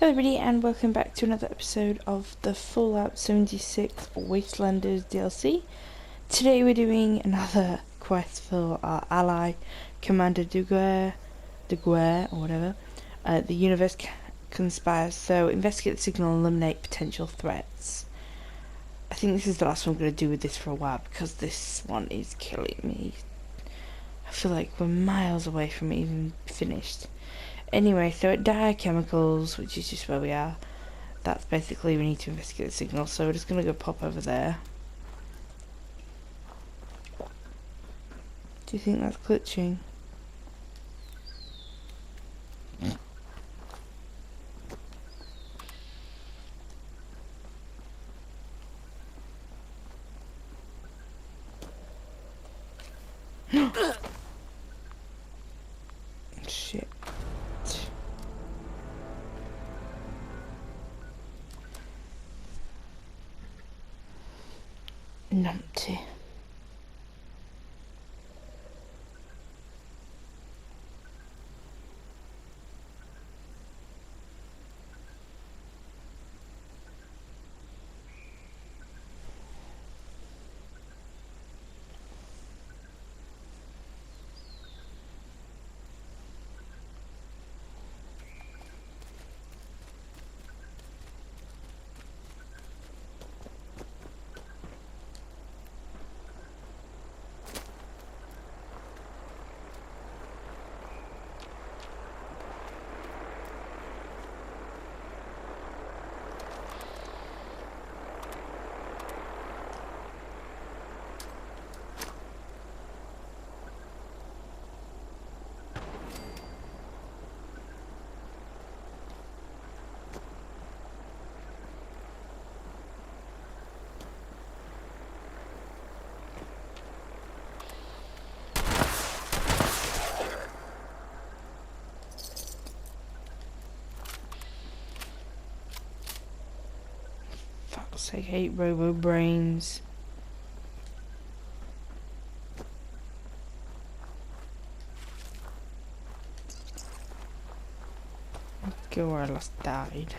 Hello everybody and welcome back to another episode of the Fallout 76 Wastelanders DLC. Today we're doing another quest for our ally, Commander Duguerre or whatever. The universe conspires, so investigate the signal and eliminate potential threats. I think this is the last one I'm going to do with this for a while because this one is killing me. I feel like we're miles away from even finished. Anyway, so at Dire Chemicals, which is just where we are, that's basically we need to investigate the signal, so we're just going to go pop over there. Do you think that's glitching? Shit. Numpty. Fuck's sake, I hate robo brains. Go where I last died.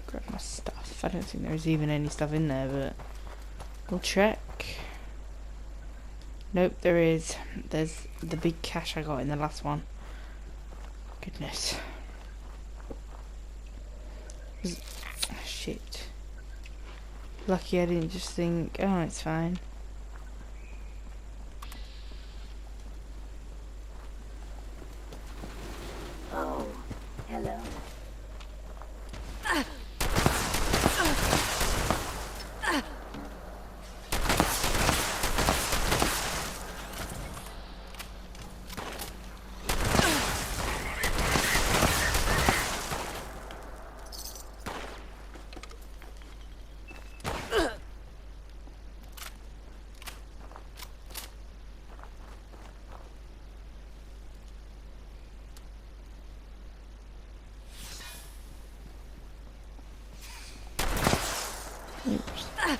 Grab my stuff. I don't think there's even any stuff in there, but we'll check. Nope, there is. There's the big cache I got in the last one. Goodness. Shit. Lucky I didn't just think, oh, it's fine. Oh, hello. Oops. I'm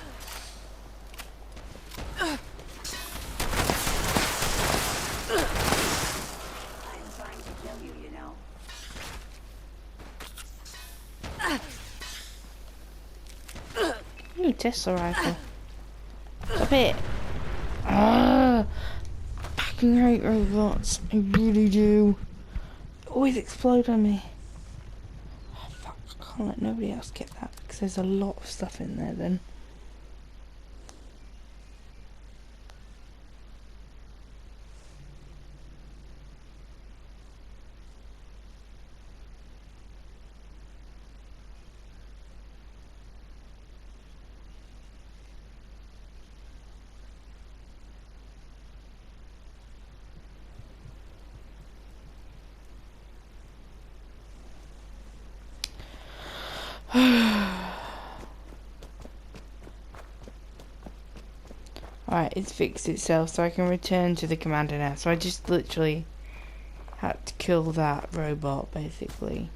trying to kill you, you know. Ooh, Tesla rifle. Stop it. Ah, fucking hate robots. I really do. They always explode on me. Oh, fuck. I can't let nobody else get that because there's a lot of stuff in there then. Alright, it's fixed itself so I can return to the commander now. So I just literally had to kill that robot basically.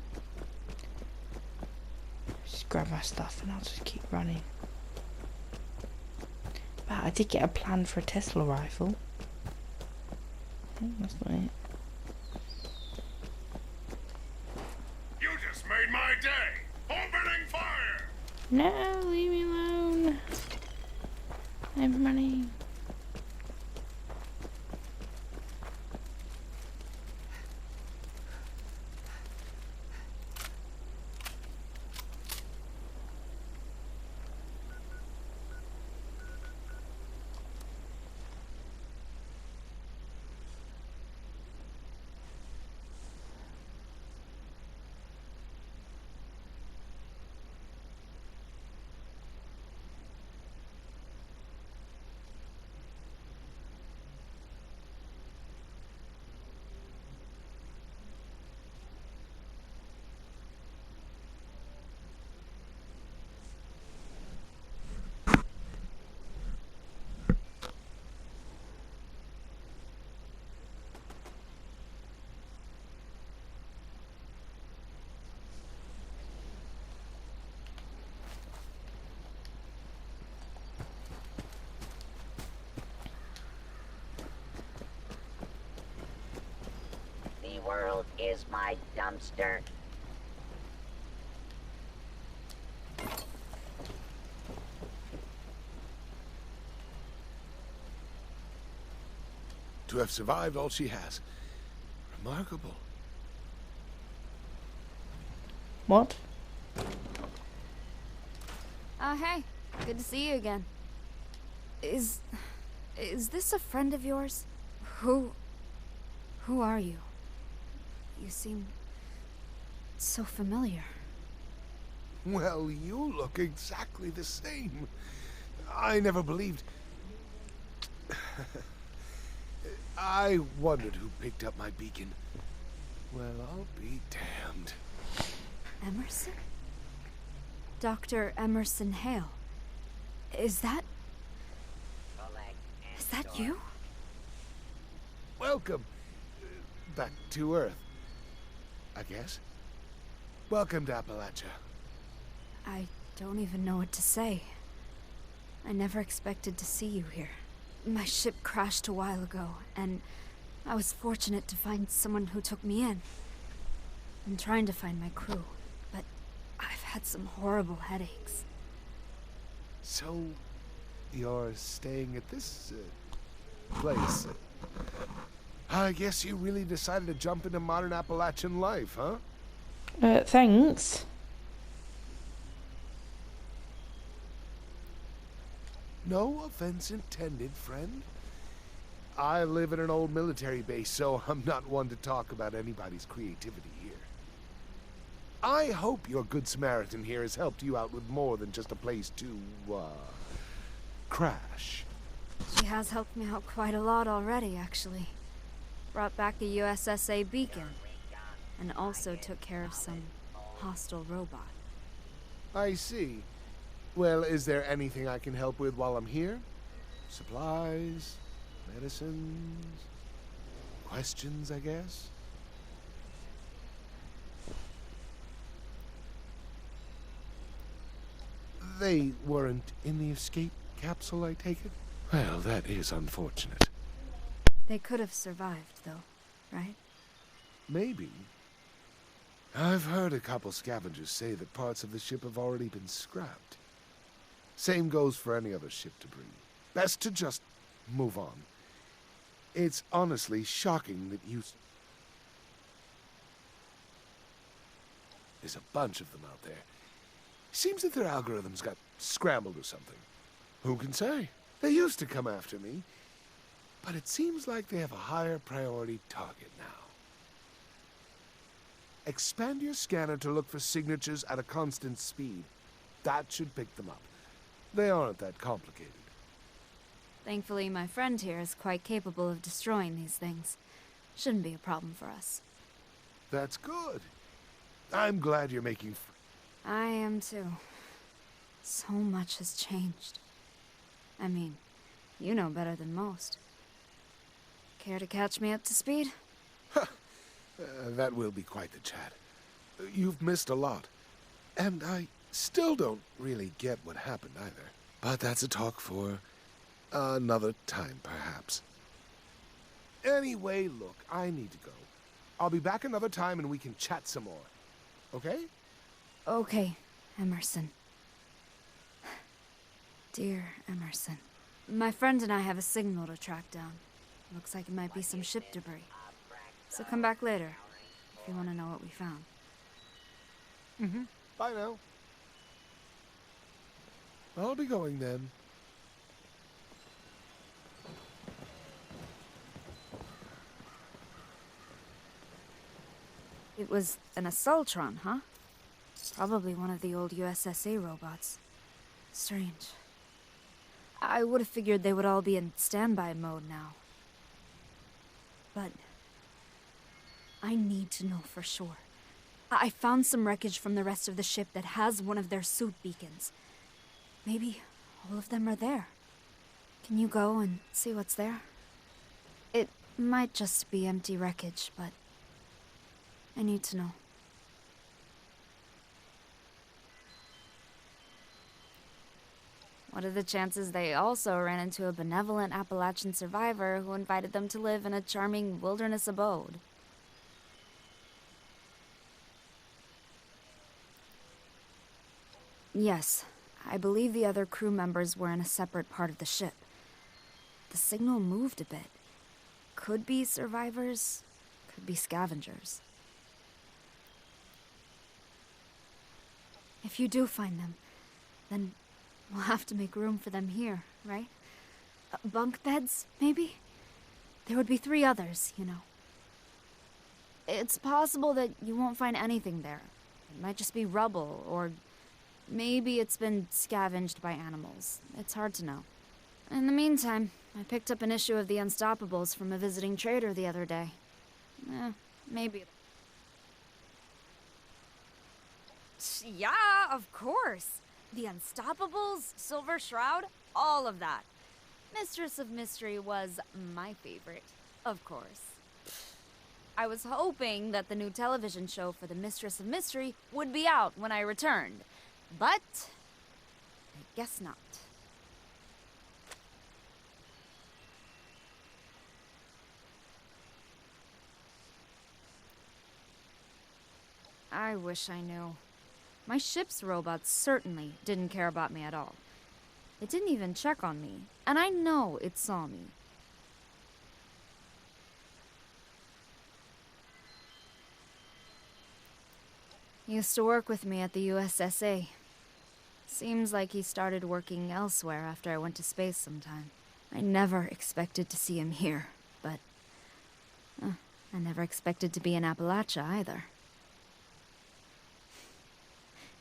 Just grab my stuff and I'll just keep running. Wow, I did get a plan for a Tesla rifle. Oh, that's not it. made my day. Opening fire! No, leave me alone. I'm running. The world is my dumpster. To have survived all she has. Remarkable. What? Hey. Good to see you again. Is this a friend of yours? Who are you? You seem so familiar. Well, you look exactly the same. I never believed... I wondered who picked up my beacon. Well, I'll be damned. Emerson? Dr. Emerson Hale. Is that you? Welcome. Back to Earth, I guess. Welcome to Appalachia. I don't even know what to say. I never expected to see you here. My ship crashed a while ago, and I was fortunate to find someone who took me in. I'm trying to find my crew, but I've had some horrible headaches. So, you're staying at this place. I guess you really decided to jump into modern Appalachian life, huh? Thanks. No offense intended, friend. I live in an old military base, so I'm not one to talk about anybody's creativity here. I hope your Good Samaritan here has helped you out with more than just a place to, crash. She has helped me out quite a lot already, actually. Brought back a USSA beacon, and also took care of some hostile robot. I see. Well, is there anything I can help with while I'm here? Supplies, medicines, questions, I guess? They weren't in the escape capsule, I take it? Well, that is unfortunate. They could have survived, though, right? Maybe. I've heard a couple scavengers say that parts of the ship have already been scrapped. Same goes for any other ship debris. Best to just move on. It's honestly shocking that you... There's a bunch of them out there. Seems that their algorithms got scrambled or something. Who can say? They used to come after me, but it seems like they have a higher priority target now. Expand your scanner to look for signatures at a constant speed. That should pick them up. They aren't that complicated. Thankfully, my friend here is quite capable of destroying these things. Shouldn't be a problem for us. That's good. I'm glad you're making... I am too. So much has changed. I mean, you know better than most. Care to catch me up to speed? That will be quite the chat. You've missed a lot. And I still don't really get what happened either. But that's a talk for another time, perhaps. Anyway, look, I need to go. I'll be back another time and we can chat some more. Okay? Okay, Emerson. Dear Emerson. My friend and I have a signal to track down. Looks like it might be some ship debris. So come back later, if you want to know what we found. Bye now. I'll be going then. It was an Assaultron, huh? Probably one of the old USSA robots. Strange. I would have figured they would all be in standby mode now. But I need to know for sure. I found some wreckage from the rest of the ship that has one of their suit beacons. Maybe all of them are there. Can you go and see what's there? It might just be empty wreckage, but I need to know. What are the chances they also ran into a benevolent Appalachian survivor who invited them to live in a charming wilderness abode? Yes, I believe the other crew members were in a separate part of the ship. The signal moved a bit. Could be survivors, could be scavengers. If you do find them, then we'll have to make room for them here, right? Bunk beds, maybe? There would be 3 others, you know. It's possible that you won't find anything there. It might just be rubble, or maybe it's been scavenged by animals. It's hard to know. In the meantime, I picked up an issue of the Unstoppables from a visiting trader the other day. Maybe. Yeah, of course. The Unstoppables, Silver Shroud, all of that. Mistress of Mystery was my favorite, of course. I was hoping that the new television show for the Mistress of Mystery would be out when I returned, but I guess not. I wish I knew. My ship's robots certainly didn't care about me at all. It didn't even check on me, and I know it saw me. He used to work with me at the USSA. Seems like he started working elsewhere after I went to space sometime. I never expected to see him here, but I never expected to be in Appalachia either.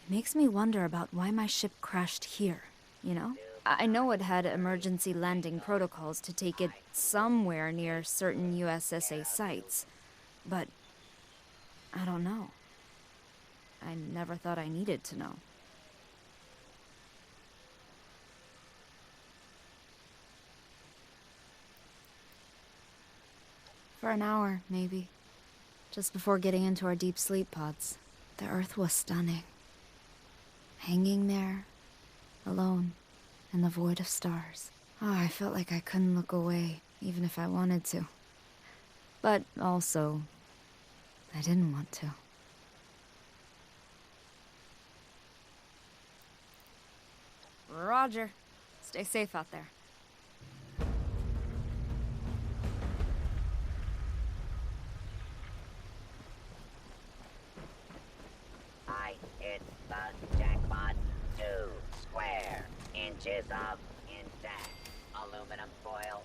It makes me wonder about why my ship crashed here, you know? I know it had emergency landing protocols to take it somewhere near certain USSA sites, but I don't know. I never thought I needed to know. For an hour, maybe. Just before getting into our deep sleep pods. The Earth was stunning. Hanging there, alone, in the void of stars. Oh, I felt like I couldn't look away, even if I wanted to. But also, I didn't want to. Roger. Stay safe out there. I hit the jackpot. 2 square inches of intact aluminum foil.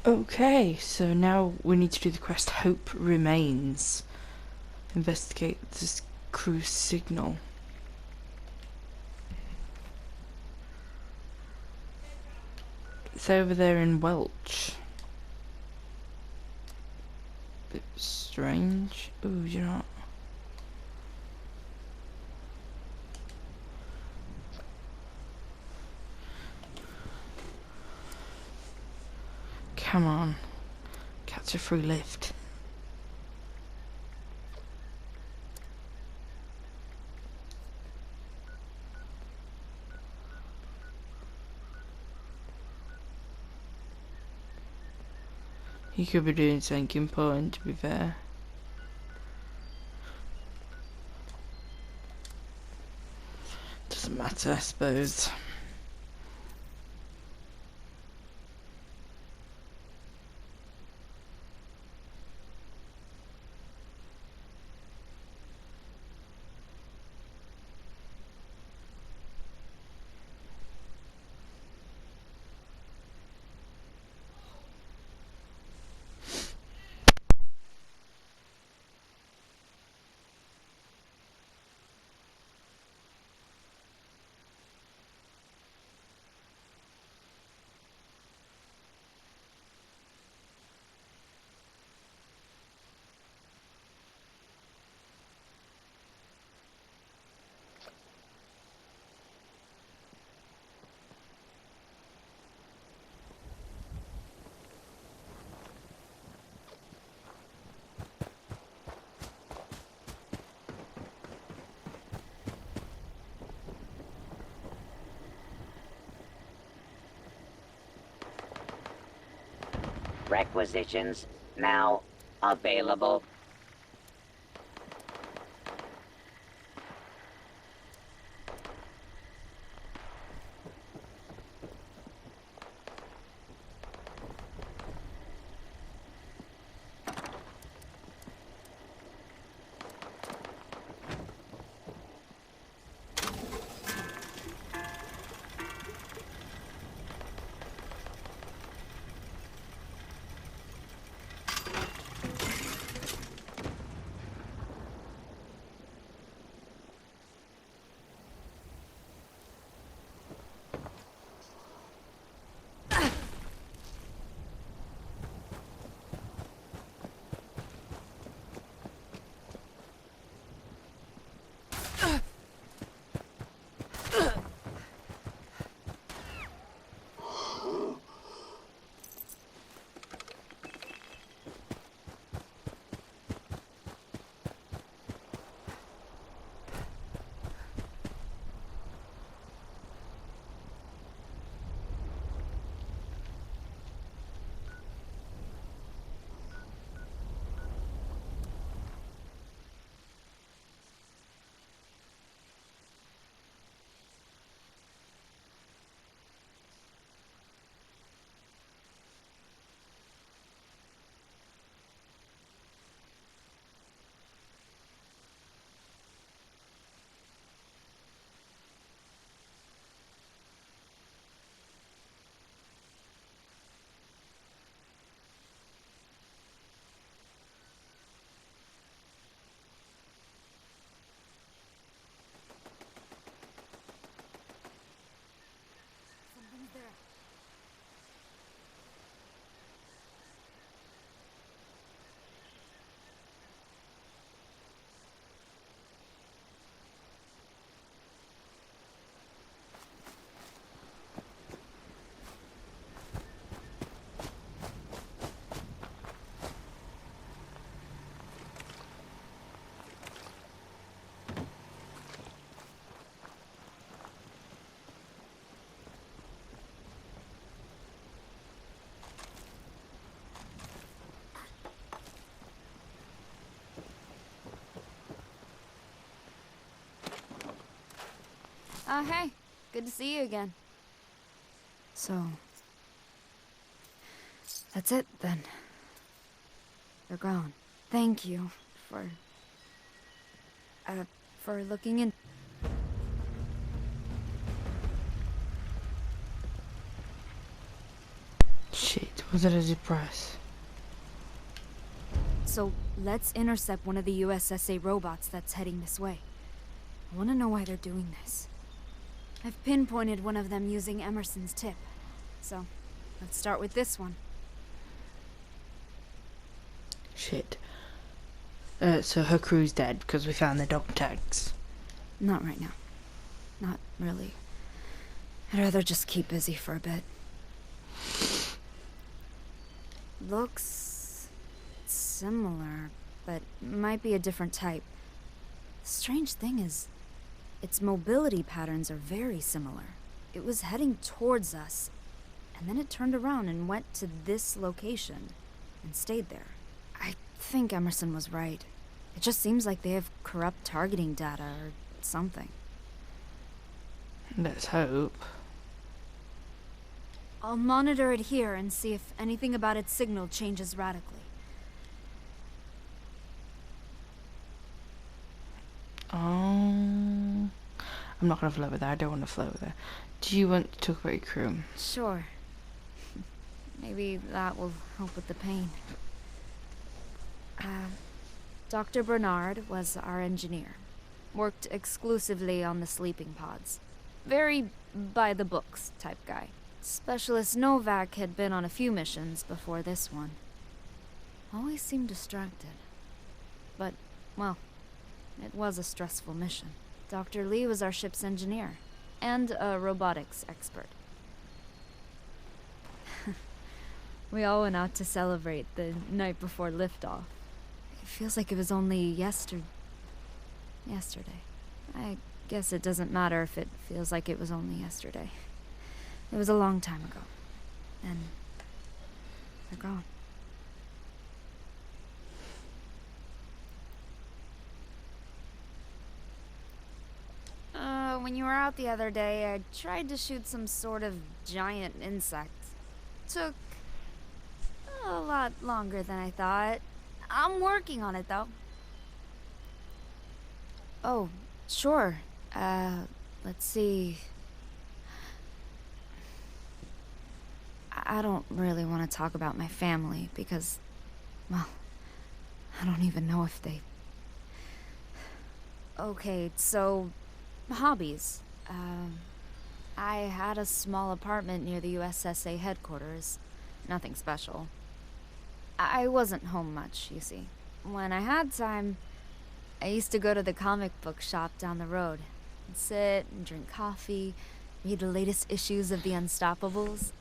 Okay, so now we need to do the quest Hope Remains. Investigate this cruise signal. It's over there in Welch. Bit strange. Ooh, you're not. Come on. Catch a free lift. He could be doing something important, to be fair. Doesn't matter, I suppose. Requisitions now available. Something's there. Hey. Good to see you again. So... that's it, then. They're gone. Thank you for looking in... Shit, what did I just press? So, let's intercept one of the USSA robots that's heading this way. I want to know why they're doing this. I've pinpointed one of them using Emerson's tip. So, let's start with this one. Shit. So her crew's dead because we found the dog tags. Not right now. Not really. I'd rather just keep busy for a bit. Looks... similar, but might be a different type. The strange thing is, its mobility patterns are very similar. It was heading towards us, and then it turned around and went to this location. and stayed there. I think Emerson was right. It just seems like they have corrupt targeting data or something. Let's hope. I'll monitor it here and see if anything about its signal changes radically. I'm not gonna float with her. I don't want to float with her. Do you want to talk about your crew? Sure. Maybe that will help with the pain. Dr. Bernard was our engineer. Worked exclusively on the sleeping pods. Very by-the-books type guy. Specialist Novak had been on a few missions before this one. Always seemed distracted. But, well, it was a stressful mission. Dr. Lee was our ship's engineer, and a robotics expert. We all went out to celebrate the night before liftoff. It feels like it was only yesterday. I guess it doesn't matter if it feels like it was only yesterday. It was a long time ago. And they're gone. When you were out the other day, I tried to shoot some sort of giant insect. Took a lot longer than I thought. I'm working on it, though. Oh, sure. Let's see. I don't really want to talk about my family because, well, I don't even know if they... Okay, so, hobbies. I had a small apartment near the USSA headquarters. Nothing special. I wasn't home much, you see. When I had time, I used to go to the comic book shop down the road. And sit and drink coffee, read the latest issues of the Unstoppables.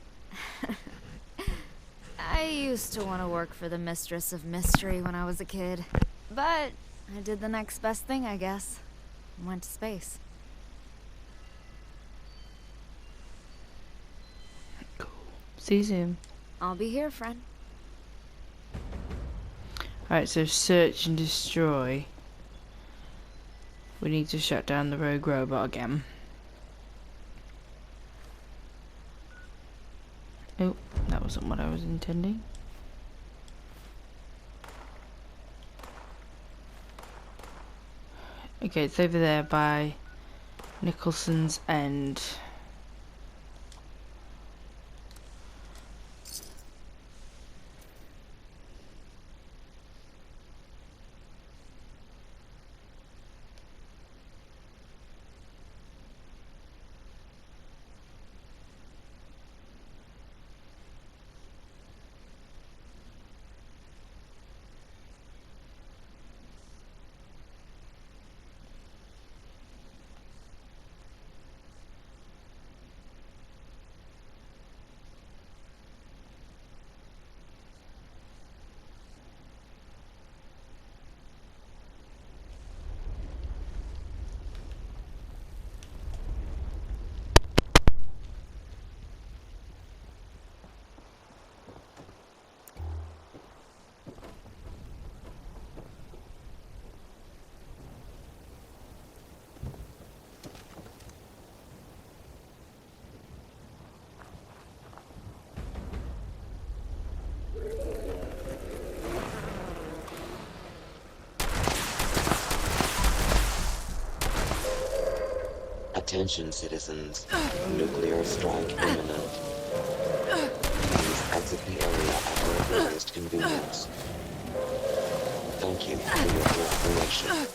I used to want to work for the Mistress of Mystery when I was a kid. But I did the next best thing, I guess. Went to space. Cool. See you soon. I'll be here, friend. Alright, so search and destroy. We need to shut down the rogue robot again. Oh, that wasn't what I was intending. Okay, it's over there by Nicholson's End. Attention, citizens. Nuclear strike imminent. Please exit the area at your earliest convenience. Thank you for your cooperation.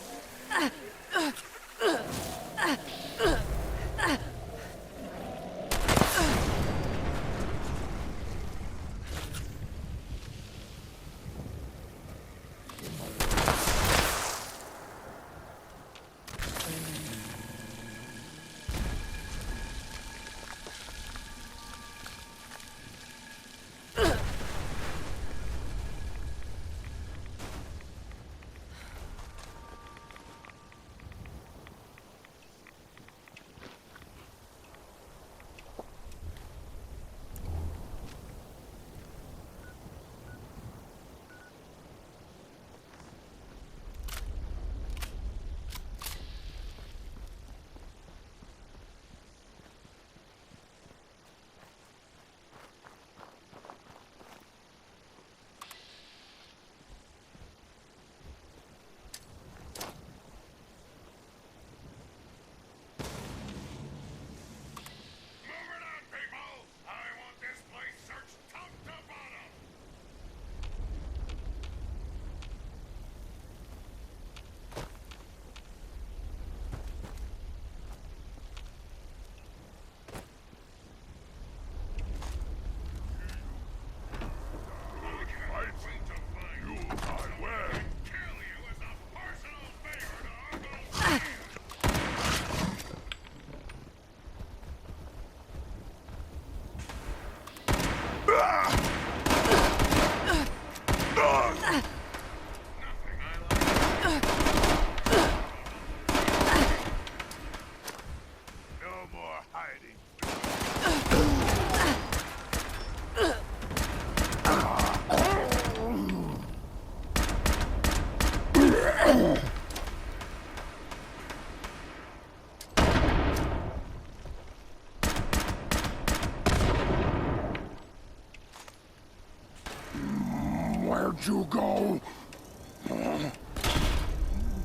Where'd you go?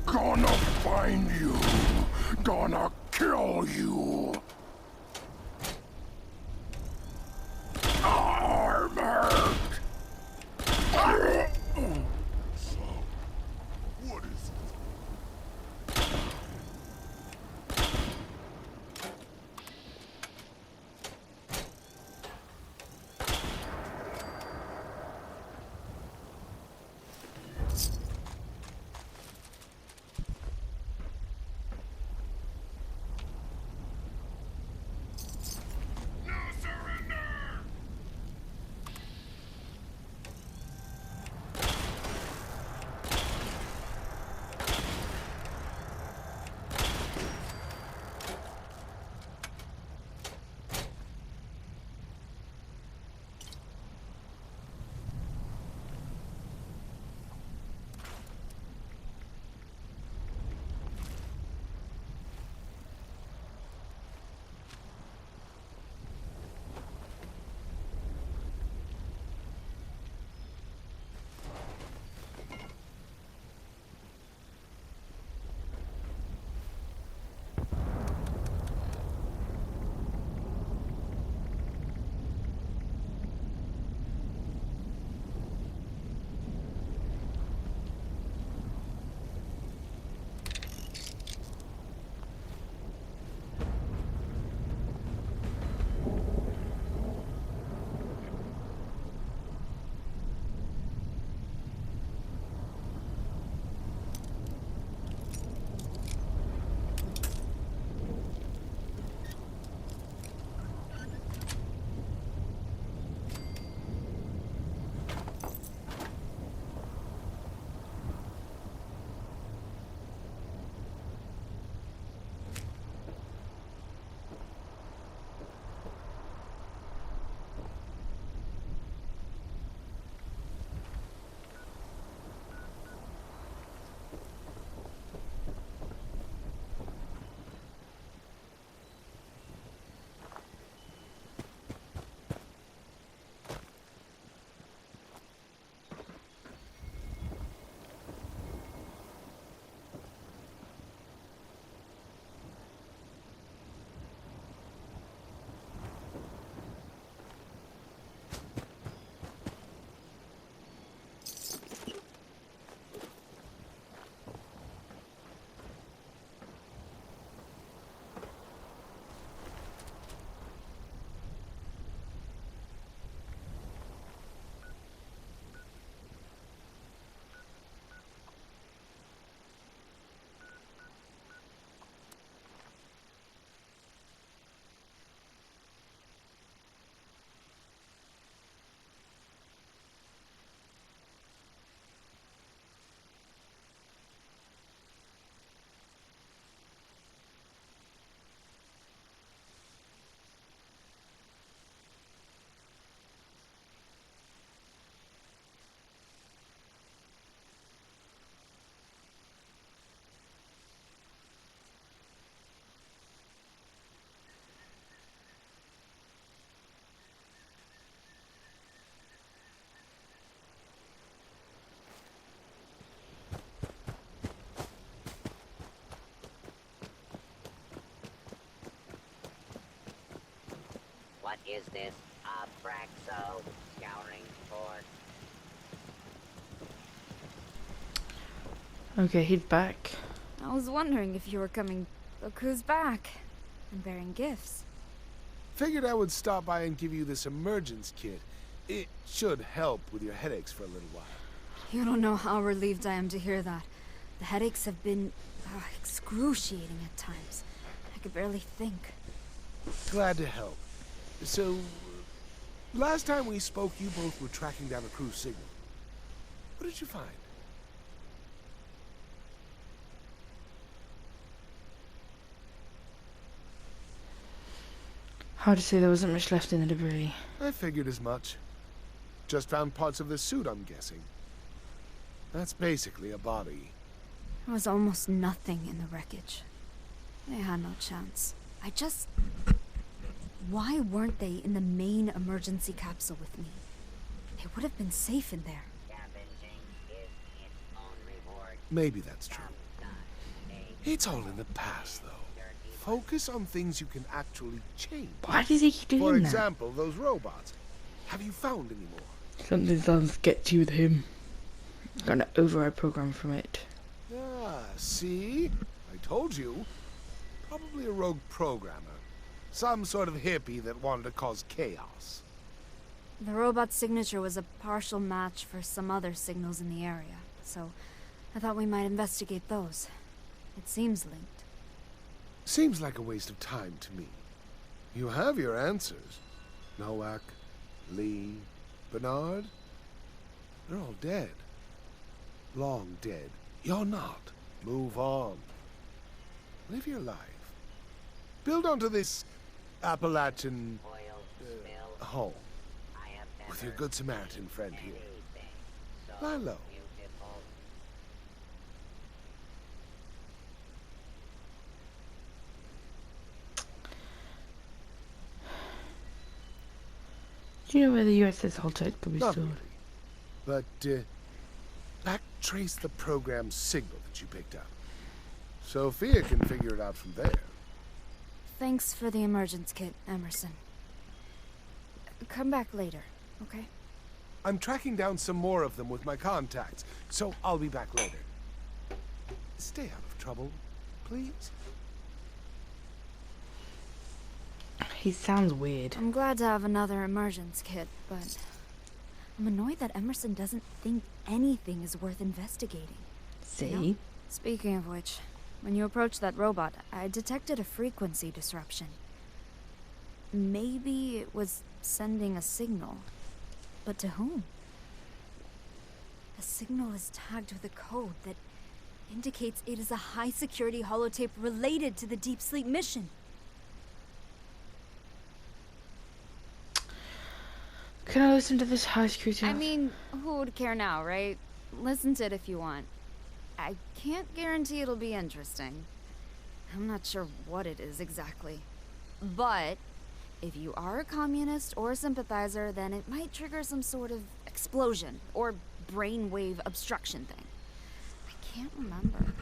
Gonna find you. Gonna kill you. I'm hurt. So, what is it? No surrender! What is this? Abraxo scouring for? Okay, he's back. I was wondering if you were coming. Look who's back. And bearing gifts. Figured I would stop by and give you this emergence kit. It should help with your headaches for a little while. You don't know how relieved I am to hear that. The headaches have been excruciating at times. I could barely think. Glad to help. So, last time we spoke, you both were tracking down a cruise signal. What did you find? Hard to say, there wasn't much left in the debris. I figured as much. Just found parts of the suit, I'm guessing. That's basically a body. There was almost nothing in the wreckage. They had no chance. Why weren't they in the main emergency capsule with me? They would have been safe in there. Scavenging is its own reward. Maybe that's true. It's all in the past, though. Focus on things you can actually change. Why does he keep doing For that? example, those robots. Have you found any more? Something sounds sketchy with him. Got an override program from it. Ah, see? I told you. Probably a rogue programmer. Some sort of hippie that wanted to cause chaos. The robot's signature was a partial match for some other signals in the area, so I thought we might investigate those. It seems linked. Seems like a waste of time to me. You have your answers. Nowak, Lee, Bernard. They're all dead. Long dead. You're not. Move on. Live your life. Build onto this Appalachian Oil spill. home I have never with your good Samaritan friend here. anything so Lie low. beautiful. Do you know where the USS Holtec could be Not stored? really. But, backtrace the program's signal that you picked up. Sophia can figure it out from there. Thanks for the emergence kit, Emerson. Come back later, okay? I'm tracking down some more of them with my contacts, so I'll be back later. Stay out of trouble, please. He sounds weird. I'm glad to have another emergence kit, but I'm annoyed that Emerson doesn't think anything is worth investigating. See? Speaking of which, when you approached that robot, I detected a frequency disruption. Maybe it was sending a signal. But to whom? The signal is tagged with a code that indicates it is a high-security holotape related to the deep sleep mission. Can I listen to this high security? I mean, who would care now, right? Listen to it if you want. I can't guarantee it'll be interesting. I'm not sure what it is exactly. But if you are a communist or a sympathizer, then it might trigger some sort of explosion or brainwave obstruction thing. I can't remember.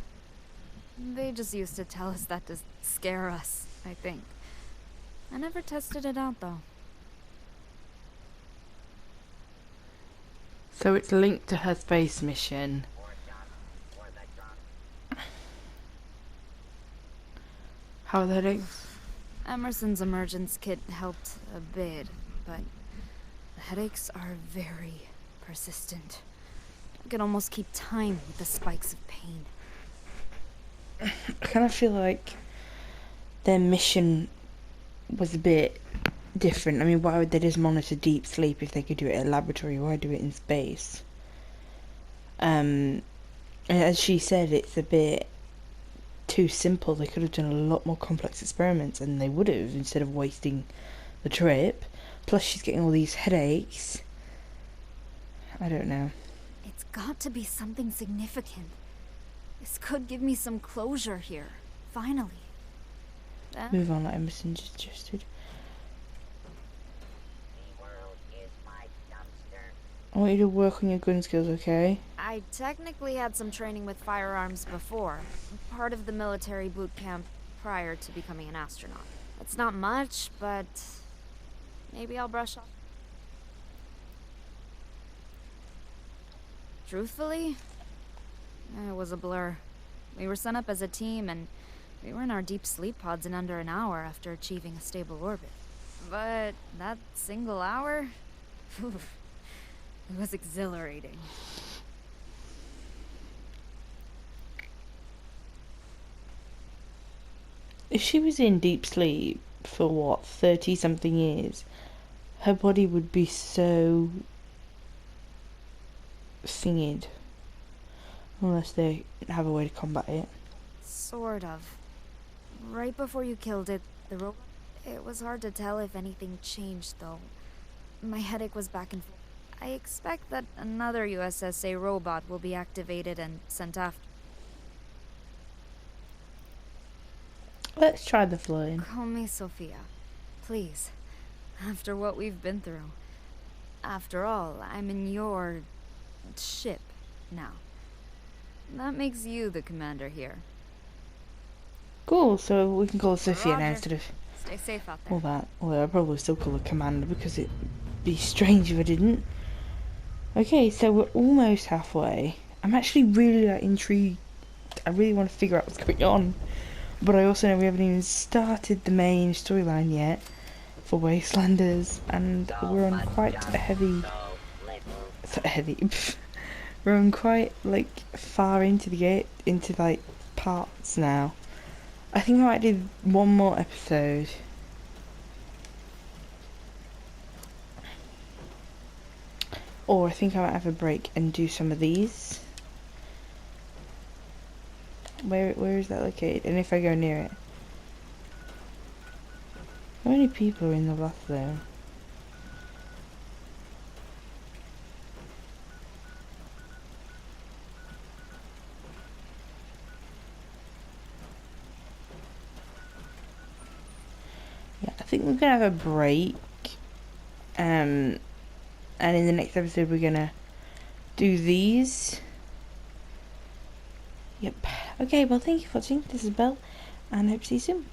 They just used to tell us that to scare us, I think. I never tested it out, though. So it's linked to her space mission. How are the headaches? Emerson's emergence kit helped a bit, but the headaches are very persistent. I could almost keep time with the spikes of pain. I kind of feel like their mission was a bit different. I mean, why would they just monitor deep sleep if they could do it in a laboratory? Why do it in space? And as she said, it's a bit too simple. They could have done a lot more complex experiments, and they would have, instead of wasting the trip. Plus she's getting all these headaches. I don't know. It's got to be something significant. This could give me some closure here, finally. Then, Move on like Emerson suggested. The world is my dumpster. I want you to work on your gun skills, okay? I technically had some training with firearms before, part of the military boot camp prior to becoming an astronaut. It's not much, but maybe I'll brush off. Truthfully, it was a blur. We were sent up as a team, and we were in our deep sleep pods in under an hour after achieving a stable orbit. But that single hour? It was exhilarating. If she was in deep sleep for what, 30 something years, her body would be so thinged. Unless they have a way to combat it. Sort of. Right before you killed it, the robot... It was hard to tell if anything changed, though. My headache was back and forth. I expect that another USSA robot will be activated and sent after. Let's try the flying. Call me Sophia, please. After what we've been through. After all, I'm in your ship now. That makes you the commander here. Cool, so we can call her Sophia now Roger. instead of Stay safe out there. all that. Although I'd probably still call her Commander because it'd be strange if I didn't. Okay, so we're almost halfway. I'm actually really intrigued. I really want to figure out what's going on. But I also know we haven't even started the main storyline yet for Wastelanders, and we're on quite a heavy... we're on quite, like, far into like, parts now. I think I might do one more episode. Or I think I might have a break and do some of these. Where is that located? And if I go near it. How many people are in the bath though? Yeah, I think we're gonna have a break. And in the next episode we're gonna do these. Yep. Okay, well thank you for watching. This is Belle, and I hope to see you soon.